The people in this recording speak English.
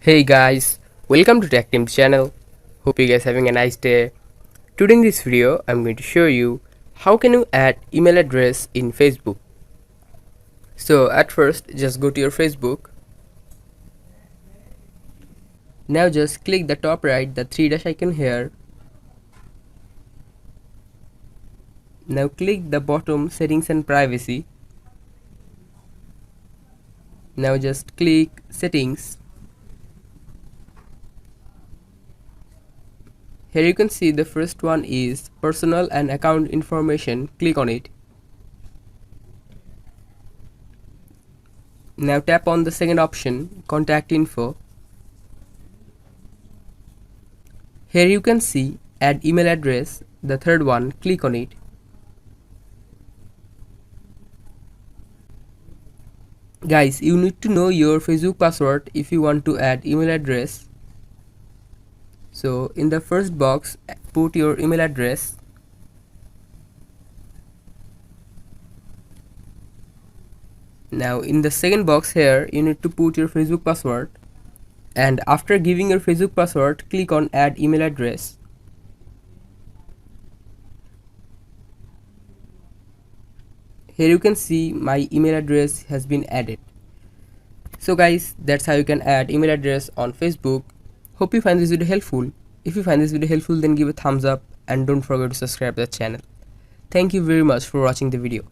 Hey guys, welcome to Tech Team channel. Hope you guys having a nice day. Today in this video, I'm going to show you how can you add email address in Facebook. So at first, just go to your Facebook. Now just click the top right, the three dash icon here. Now click the bottom settings and privacy. Now just click settings. Here you can see the first one is personal and account information. Click on it. Now tap on the second option, contact info. Here you can see add email address, the third one. Click on it. Guys, you need to know your Facebook password if you want to add email address. So in the first box, put your email address. Now in the second box here, you need to put your Facebook password. And after giving your Facebook password, click on add email address. Here you can see my email address has been added. So guys, that's how you can add email address on Facebook. Hope you find this video helpful. If you find this video helpful, then give a thumbs up and don't forget to subscribe to the channel. Thank you very much for watching the video.